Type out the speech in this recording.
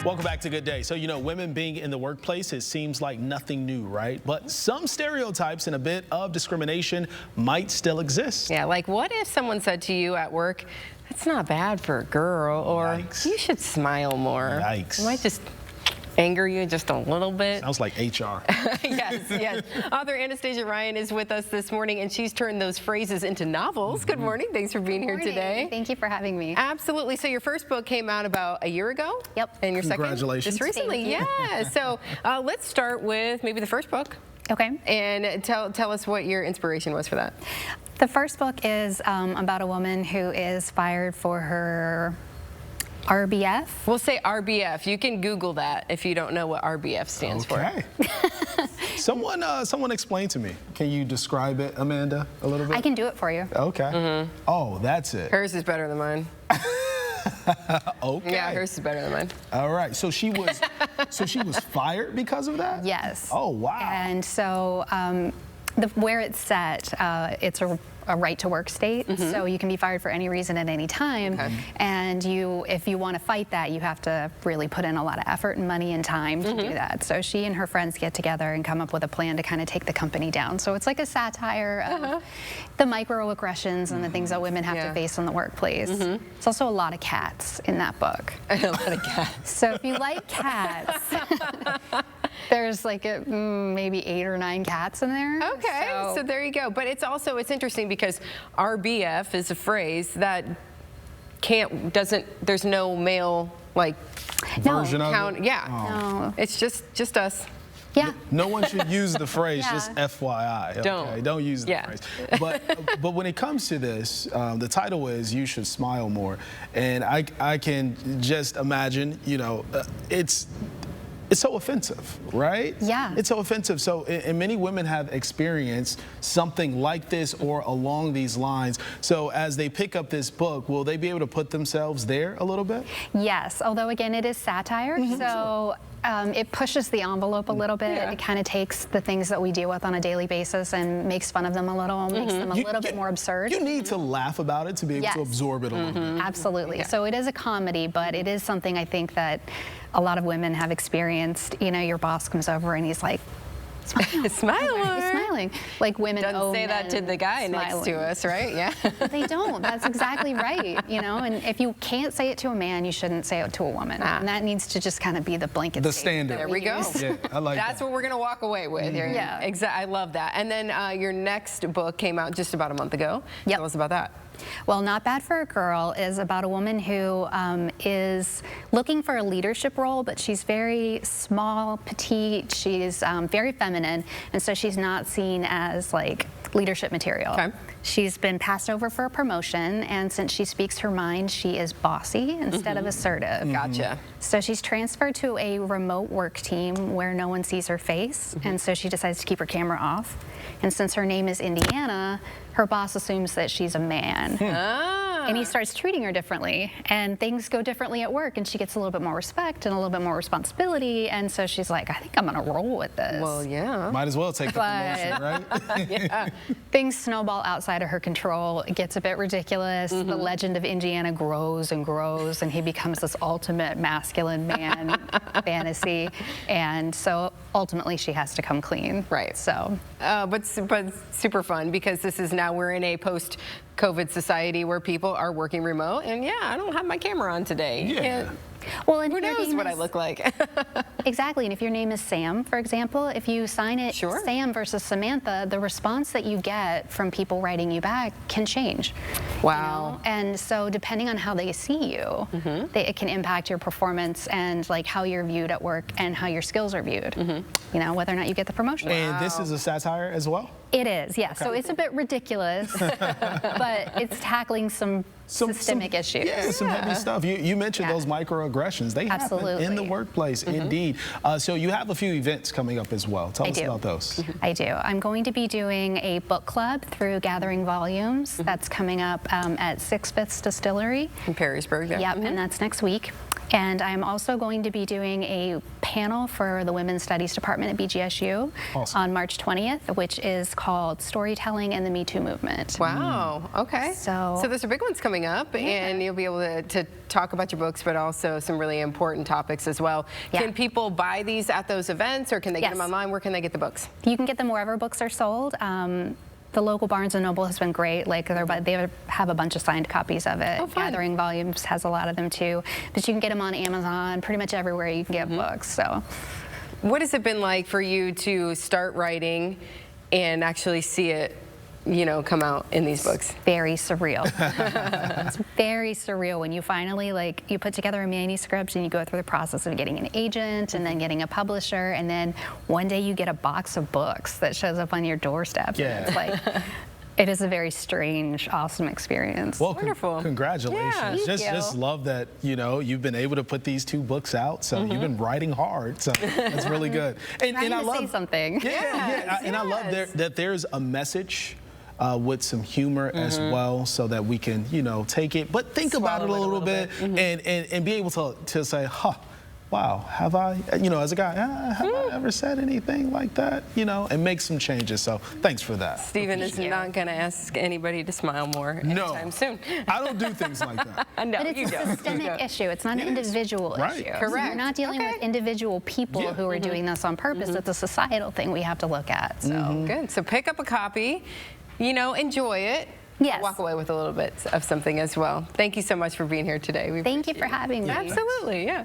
Welcome back to Good Day. So, women being in the workplace, it seems like nothing new, right? But some stereotypes and a bit of discrimination might still exist. Yeah, like what if someone said to you at work, "It's not bad for a girl," or Yikes. "You should smile more." Yikes. It might just anger you just a little bit. Sounds like HR. Yes. Author Anastasia Ryan is with us this morning, and she's turned those phrases into novels. Good morning. Thanks for being here today. Thank you for having me. Absolutely. So your first book came out about a year ago? Yep. And your Congratulations. second? Just recently. Yeah. So let's start with maybe the first book. Okay. And tell us what your inspiration was for that. The first book is about a woman who is fired for her RBF. We'll say RBF. You can Google that if you don't know what RBF stands for. Okay. Someone explain to me. Can you describe it, Amanda, a little bit? I can do it for you. Okay. Oh, that's it. Hers is better than mine. Okay. Yeah, hers is better than mine. All right. So she was fired because of that? Yes. Oh, wow. And so where it's set, it's a right to work state, so you can be fired for any reason at any time. Okay. And if you want to fight that, you have to really put in a lot of effort and money and time to do that. So she and her friends get together and come up with a plan to kind of take the company down. So it's like a satire of the microaggressions and the things that women have to face in the workplace. It's also a lot of cats in that book. A lot of cats. So if you like cats, there's like maybe 8 or 9 cats in there. Okay, so there you go. But it's interesting because RBF is a phrase that there's no male version of count. it? Yeah, No. it's just us. Yeah. No one should use the phrase, just Yeah. FYI. Okay? Don't use the phrase. But when it comes to this, the title is "You Should Smile More," and I can just imagine, it's so offensive, right? Yeah. It's so offensive. So, and many women have experienced something like this or along these lines. So as they pick up this book, will they be able to put themselves there a little bit? Yes, although again, it is satire, so it pushes the envelope a little bit. Yeah. It kind of takes the things that we deal with on a daily basis and makes fun of them a little, makes them a little bit more absurd. You need to laugh about it to be able to absorb it a little bit. Absolutely. So it is a comedy, but it is something I think that a lot of women have experienced. Your boss comes over and he's like, "Smile." Smile more. He's smiling. Like women Doesn't say that to the guy next to us, right? Yeah. They don't. That's exactly right. And if you can't say it to a man, you shouldn't say it to a woman. And that needs to just kind of be the blanket The statement standard. There we go. Yeah, I like That's that. what we're going to walk away with. Yeah. Exactly. I love that. And then your next book came out just about a month ago. Yep. Tell us about that. Well, Not Bad for a Girl is about a woman who is looking for a leadership role, but she's very small, petite, she's very feminine, and so she's not seen as leadership material. Okay. She's been passed over for a promotion, and since she speaks her mind, she is bossy instead of assertive. Gotcha. So she's transferred to a remote work team where no one sees her face, and so she decides to keep her camera off. And since her name is Indiana, her boss assumes that she's a man. And he starts treating her differently, and things go differently at work, and she gets a little bit more respect and a little bit more responsibility, and so she's like, I think I'm gonna roll with this. Well, yeah. Might as well take the promotion, right? Yeah. Things snowball outside of her control. It gets a bit ridiculous. The legend of Indiana grows and grows, and he becomes this ultimate masculine man fantasy, and so ultimately she has to come clean. Right. So. But super fun because we're in a post-COVID society where people are working remote, and yeah, I don't have my camera on today. Yeah. Well, and Who knows what I look like? Exactly, and if your name is Sam, for example, if you sign it Sam versus Samantha, the response that you get from people writing you back can change. Wow. And so depending on how they see you, it can impact your performance and how you're viewed at work and how your skills are viewed, whether or not you get the promotion. And this is a satire as well? It is, yeah. So it's a bit ridiculous, but it's tackling some systemic issues. Yeah, some heavy stuff. You mentioned those microaggressions. They happen in the workplace, indeed. So you have a few events coming up as well. Tell us about those. I do. I'm going to be doing a book club through Gathering Volumes. That's coming up at 6 Fifths Distillery. In Perrysburg, yeah. Yep, and that's next week. And I'm also going to be doing a panel for the Women's Studies Department at BGSU on March 20th, which is called Storytelling and the Me Too Movement. Wow. Okay. So those are big ones coming up, and you'll be able to talk about your books, but also some really important topics as well. Yeah. Can people buy these at those events, or can they get them online? Where can they get the books? You can get them wherever books are sold. The local Barnes & Noble has been great. Like they have a bunch of signed copies of it. Oh, fun. Gathering Volumes has a lot of them too. But you can get them on Amazon, pretty much everywhere you can get books. So, what has it been like for you to start writing and actually see it, come out in these books? Very surreal. It's very surreal when you finally you put together a manuscript and you go through the process of getting an agent and then getting a publisher, and then one day you get a box of books that shows up on your doorstep. Yeah. And it's it is a very strange, awesome experience. Well, wonderful. Congratulations. Yeah. Thank you. Just love that, you've been able to put these 2 books out. So you've been writing hard. So that's really good. And Trying I to love say something. And I love that there's a message with some humor as well, so that we can, take it, but think about it a little bit, and be able to say, wow, have I, as a guy, have I ever said anything like that, and make some changes. So thanks for that. Stephen is not going to ask anybody to smile more anytime soon. I don't do things like that. No, But it's a systemic issue. It's not an individual issue. Correct. So you're not dealing with individual people who are doing this on purpose. It's a societal thing we have to look at. So Good. So pick up a copy, enjoy it. Yes. Walk away with a little bit of something as well. Thank you so much for being here today. Thank you for having me. Absolutely, yeah.